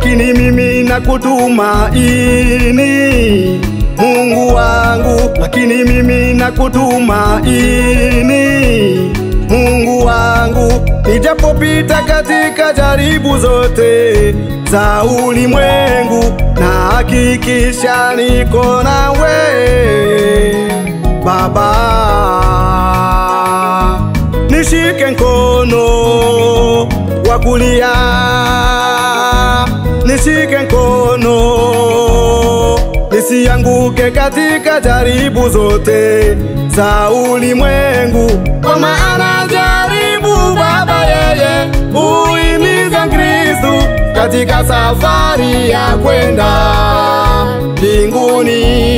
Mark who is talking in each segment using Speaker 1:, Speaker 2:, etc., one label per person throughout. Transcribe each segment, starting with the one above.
Speaker 1: lakini mimi nakutumaini Mungu wangu, lakini mimi nakutumaini Mungu wangu. Nijapopita katika jaribu zote za ulimwengu, na hakikisha niko nawe Baba. Nishike mkono wa kulia, nishike mkono nisianguke katika jaribu zote za ulimwengu, kwa maana jaribu Baba yeye huimiza Kristo katika safari ya kwenda mbinguni.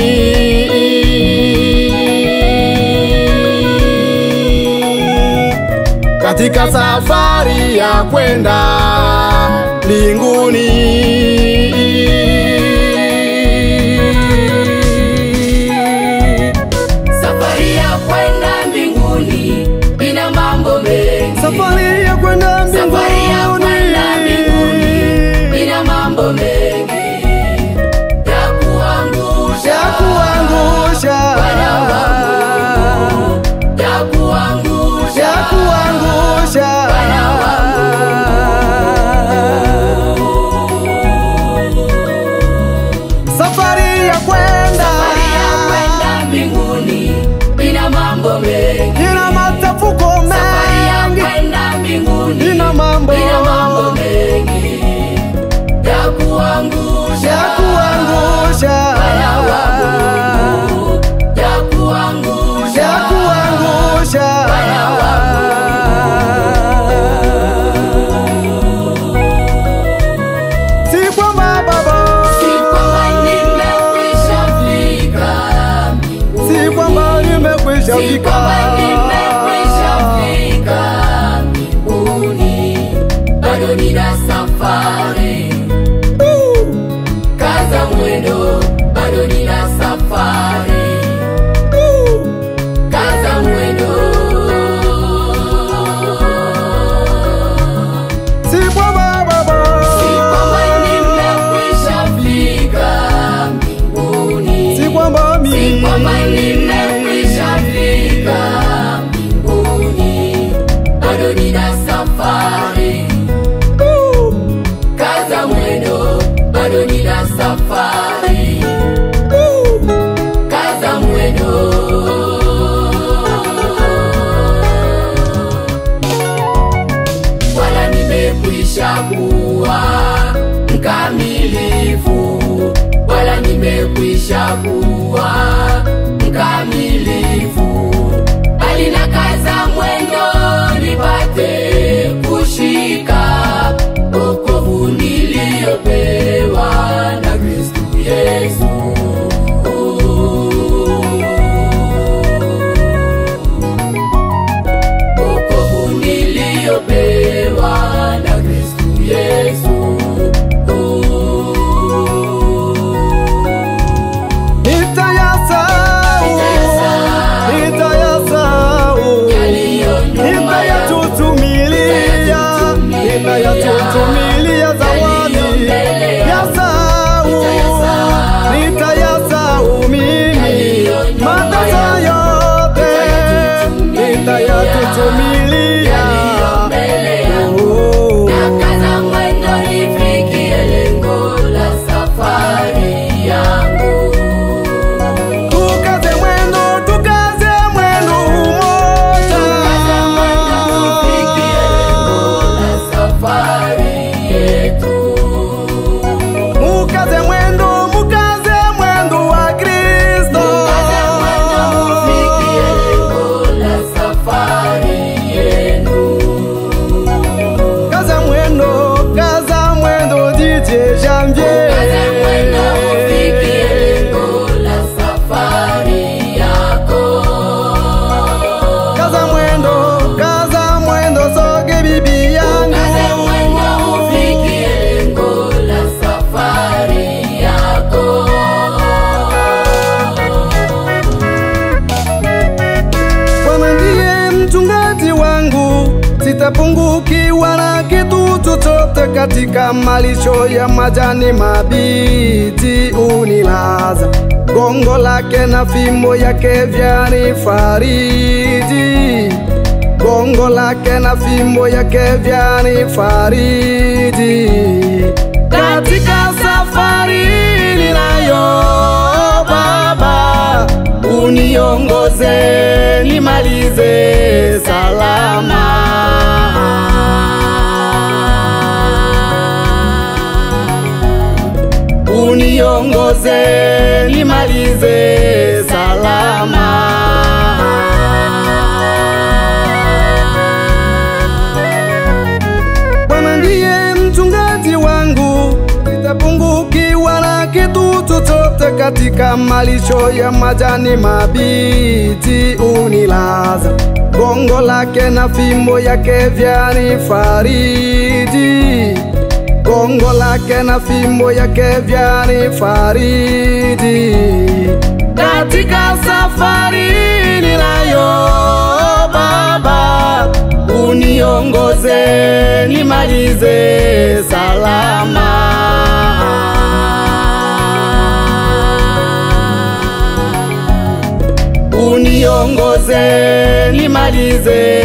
Speaker 1: Katika safari ya kwenda mbinguni.
Speaker 2: Safari ya kwenda mbinguni ina mambo mengi.
Speaker 1: Safari ya kwenda mbinguni,
Speaker 2: Safari ya kwenda mbinguni ina mambo mengi ya kuangusha,
Speaker 1: ya kuangusha,
Speaker 2: Bwana wangu, ya kuangusha,
Speaker 1: ya kuangusha,
Speaker 2: Bwana wangu.
Speaker 1: Safari ya kwenda
Speaker 2: mbinguni ina mambo mengi,
Speaker 1: ina machafuko mengi.
Speaker 2: Safari ya kwenda mbinguni
Speaker 1: ina mambo
Speaker 2: mengi ya kuangusha,
Speaker 1: ya kuangusha,
Speaker 2: Bwana wangu, ya kuangusha,
Speaker 1: ya kuangusha,
Speaker 2: Bwana wangu.
Speaker 1: si kwamba Baba,
Speaker 2: Si kwamba nimekwisha fika mbinguni,
Speaker 1: si kwamba nimekwisha
Speaker 2: si
Speaker 1: fika,
Speaker 2: kwamba nimekwisha fika mbinguni, bado nina safari. Kaza mwendo, bado nina safari. Kaza mwendo.
Speaker 1: si kwamba Baba,
Speaker 2: Si kwamba nimekwisha fika mbinguni,
Speaker 1: si kwamba
Speaker 2: si
Speaker 1: mimi,
Speaker 2: kwamba nimekwisha fika mbinguni, bado nina safari. Kaza mwendo, bado nina safari. Kaza mwendo. Wala nimekwisha kuwa mkamilifu, wala nimekwisha kuwa mkamilifu, bali nakaza mwendo nipate kushika wokovu niliyopewa na Kristo Yesu. Wokovu niliyopewa na Kristo Yesu.
Speaker 1: nitayasahau,
Speaker 2: Yaliyo nyuma yangu,
Speaker 1: nitayatutumia katika malisho ya majani mabichi unilaza. Gongo lake na fimbo yake vyanifariji. Gongo lake na fimbo yake vyanifariji. Katika safari ninayo Baba, uniongoze nimalize salama. Uniongoze nimalize salama. Bwana ndiye mchungaji wangu, sitapungukiwa na kitu chochote. Katika malisho ya majani mabichi unilaza. Gongo lake na fimbo yake vyanifariji. Gongo lake na fimbo yake vyanifariji. Katika safari ninayo Baba, uniongoze nimalize salama. Uniongoze nimalize